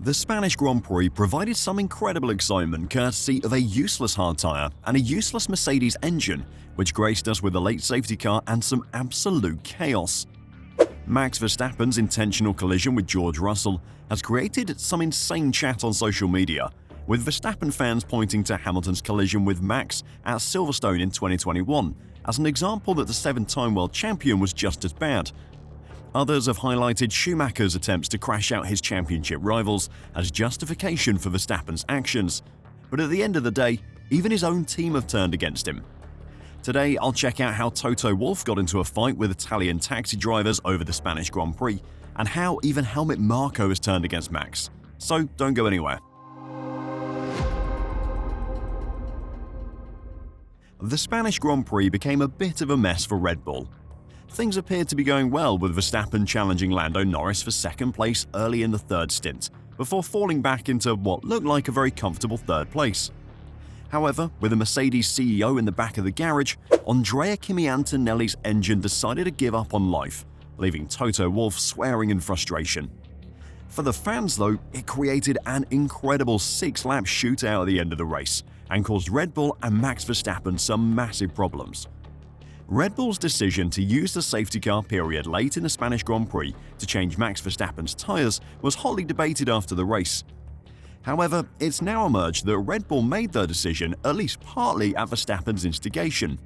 The Spanish Grand Prix provided some incredible excitement courtesy of a useless hard tyre and a useless Mercedes engine, which graced us with a late safety car and some absolute chaos. Max Verstappen's intentional collision with George Russell has created some insane chat on social media, with Verstappen fans pointing to Hamilton's collision with Max at Silverstone in 2021 as an example that the seven-time world champion was just as bad. Others have highlighted Schumacher's attempts to crash out his championship rivals as justification for Verstappen's actions, but at the end of the day, even his own team have turned against him. Today, I'll check out how Toto Wolff got into a fight with Italian taxi drivers over the Spanish Grand Prix, and how even Helmut Marko has turned against Max. So don't go anywhere. The Spanish Grand Prix became a bit of a mess for Red Bull. Things appeared to be going well, with Verstappen challenging Lando Norris for second place early in the third stint, before falling back into what looked like a very comfortable third place. However, with the Mercedes CEO in the back of the garage, Andrea Kimi Antonelli's engine decided to give up on life, leaving Toto Wolff swearing in frustration. For the fans though, it created an incredible 6-lap shootout at the end of the race, and caused Red Bull and Max Verstappen some massive problems. Red Bull's decision to use the safety car period late in the Spanish Grand Prix to change Max Verstappen's tyres was hotly debated after the race. However, it's now emerged that Red Bull made their decision at least partly at Verstappen's instigation.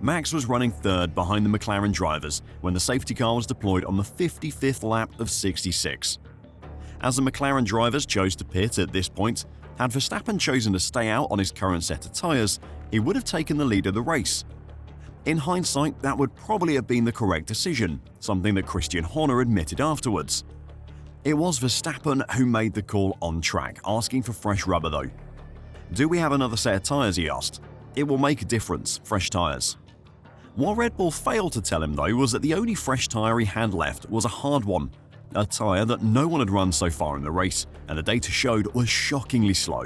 Max was running third behind the McLaren drivers when the safety car was deployed on the 55th lap of 66. As the McLaren drivers chose to pit at this point, had Verstappen chosen to stay out on his current set of tyres, he would have taken the lead of the race. In hindsight, that would probably have been the correct decision, something that Christian Horner admitted afterwards. It was Verstappen who made the call on track, asking for fresh rubber though. "Do we have another set of tyres?" he asked. "It will make a difference, fresh tyres." What Red Bull failed to tell him though was that the only fresh tyre he had left was a hard one, a tyre that no one had run so far in the race, and the data showed was shockingly slow.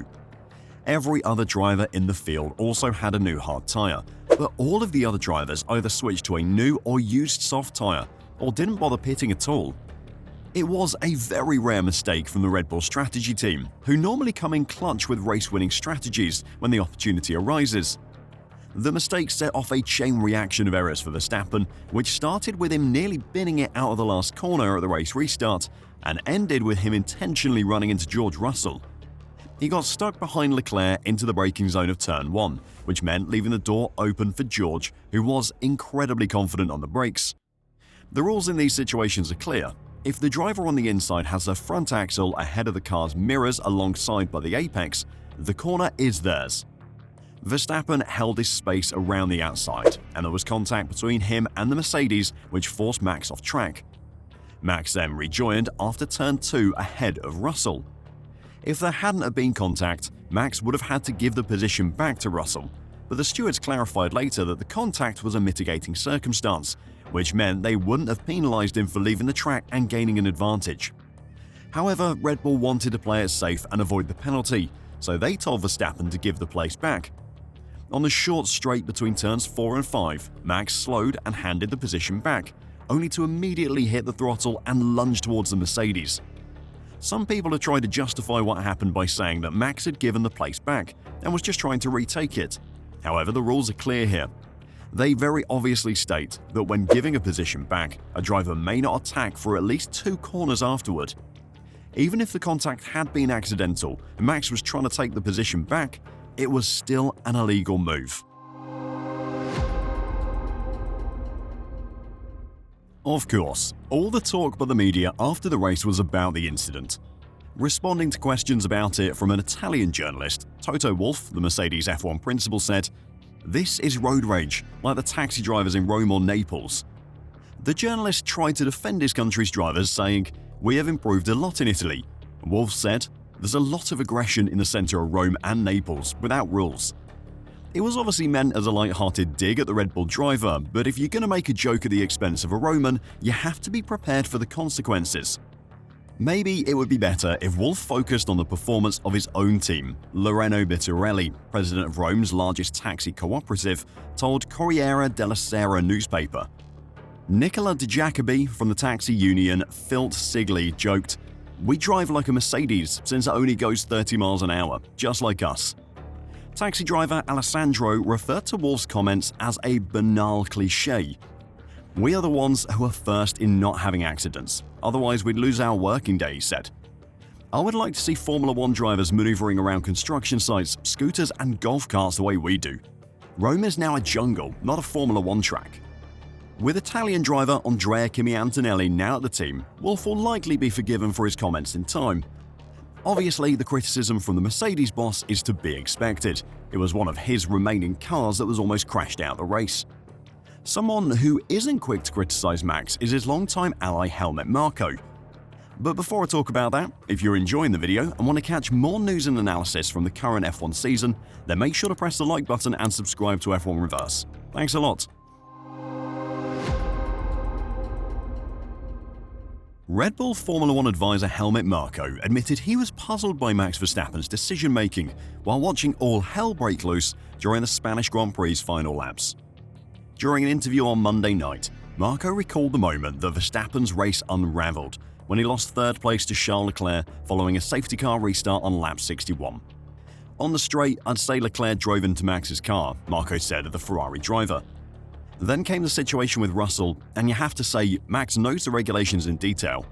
Every other driver in the field also had a new hard tyre, but all of the other drivers either switched to a new or used soft tyre, or didn't bother pitting at all. It was a very rare mistake from the Red Bull strategy team, who normally come in clutch with race-winning strategies when the opportunity arises. The mistake set off a chain reaction of errors for Verstappen, which started with him nearly binning it out of the last corner at the race restart, and ended with him intentionally running into George Russell. He got stuck behind Leclerc into the braking zone of Turn 1, which meant leaving the door open for George, who was incredibly confident on the brakes. The rules in these situations are clear. If the driver on the inside has their front axle ahead of the car's mirrors alongside by the apex, the corner is theirs. Verstappen held his space around the outside, and there was contact between him and the Mercedes, which forced Max off track. Max then rejoined after Turn 2 ahead of Russell. If there hadn't have been contact, Max would have had to give the position back to Russell, but the stewards clarified later that the contact was a mitigating circumstance, which meant they wouldn't have penalised him for leaving the track and gaining an advantage. However, Red Bull wanted to play it safe and avoid the penalty, so they told Verstappen to give the place back. On the short straight between turns 4 and 5, Max slowed and handed the position back, only to immediately hit the throttle and lunge towards the Mercedes. Some people have tried to justify what happened by saying that Max had given the place back and was just trying to retake it. However, the rules are clear here. They very obviously state that when giving a position back, a driver may not attack for at least 2 corners afterward. Even if the contact had been accidental and Max was trying to take the position back, it was still an illegal move. Of course, all the talk by the media after the race was about the incident. Responding to questions about it from an Italian journalist, Toto Wolff, the Mercedes F1 principal, said, "This is road rage, like the taxi drivers in Rome or Naples." The journalist tried to defend his country's drivers, saying, "We have improved a lot in Italy." Wolff said, "There's a lot of aggression in the centre of Rome and Naples, without rules." It was obviously meant as a light-hearted dig at the Red Bull driver, but if you're going to make a joke at the expense of a Roman, you have to be prepared for the consequences. Maybe it would be better if Wolff focused on the performance of his own team. Lorenzo Bittarelli, president of Rome's largest taxi cooperative, told Corriere della Sera newspaper. Nicola Di Jacobi from the taxi union Filt Sigli joked, "We drive like a Mercedes since it only goes 30 miles an hour, just like us." Taxi driver Alessandro referred to Wolff's comments as a banal cliché. "We are the ones who are first in not having accidents, otherwise we'd lose our working day," he said. "I would like to see Formula One drivers maneuvering around construction sites, scooters and golf carts the way we do. Rome is now a jungle, not a Formula One track." With Italian driver Andrea Kimi Antonelli now at the team, Wolff will likely be forgiven for his comments in time. Obviously, the criticism from the Mercedes boss is to be expected. It was one of his remaining cars that was almost crashed out of the race. Someone who isn't quick to criticize Max is his longtime ally Helmut Marko. But before I talk about that, if you're enjoying the video and want to catch more news and analysis from the current F1 season, then make sure to press the like button and subscribe to F1 Reverse. Thanks a lot. Red Bull Formula One advisor Helmut Marko admitted he was puzzled by Max Verstappen's decision-making while watching all hell break loose during the Spanish Grand Prix's final laps. During an interview on Monday night, Marko recalled the moment that Verstappen's race unraveled when he lost third place to Charles Leclerc following a safety car restart on lap 61. "On the straight, I'd say Leclerc drove into Max's car," Marko said of the Ferrari driver. Then came the situation with Russell, and you have to say Max knows the regulations in detail.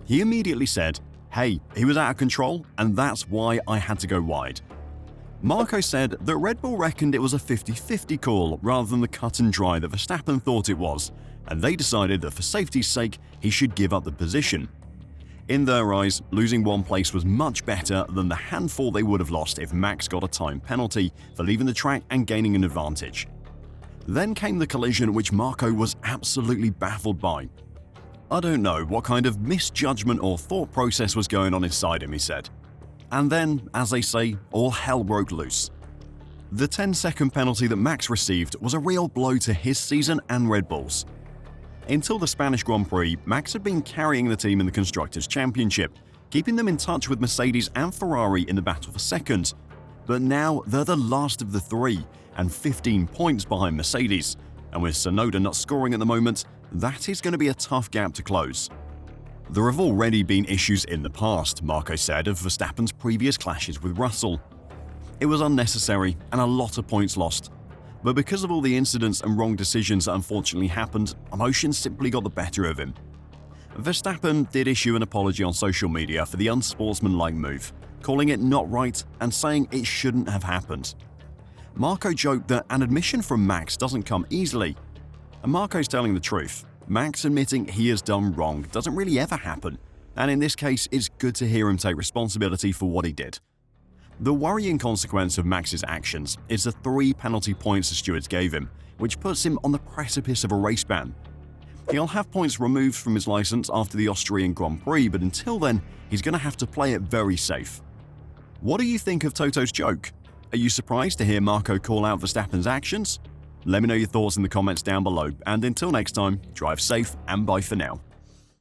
He immediately said, "Hey, he was out of control, and that's why I had to go wide." Marko said that Red Bull reckoned it was a 50-50 call rather than the cut and dry that Verstappen thought it was, and they decided that for safety's sake, he should give up the position. In their eyes, losing one place was much better than the handful they would have lost if Max got a time penalty for leaving the track and gaining an advantage. Then came the collision, which Marko was absolutely baffled by. "I don't know what kind of misjudgment or thought process was going on inside him," he said. And then, as they say, all hell broke loose. The 10-second penalty that Max received was a real blow to his season and Red Bull's. Until the Spanish Grand Prix, Max had been carrying the team in the Constructors' Championship, keeping them in touch with Mercedes and Ferrari in the battle for second. But now they're the last of the three, and 15 points behind Mercedes, and with Tsunoda not scoring at the moment, that is going to be a tough gap to close. "There have already been issues in the past," Marko said of Verstappen's previous clashes with Russell. "It was unnecessary and a lot of points lost. But because of all the incidents and wrong decisions that unfortunately happened, emotions simply got the better of him." Verstappen did issue an apology on social media for the unsportsmanlike move, calling it not right and saying it shouldn't have happened. Marko joked that an admission from Max doesn't come easily. And Marko's telling the truth. Max admitting he has done wrong doesn't really ever happen, and in this case it's good to hear him take responsibility for what he did. The worrying consequence of Max's actions is the 3 penalty points the stewards gave him, which puts him on the precipice of a race ban. He'll have points removed from his license after the Austrian Grand Prix, but until then, he's going to have to play it very safe. What do you think of Toto's joke? Are you surprised to hear Marko call out Verstappen's actions? Let me know your thoughts in the comments down below, and until next time, drive safe and bye for now.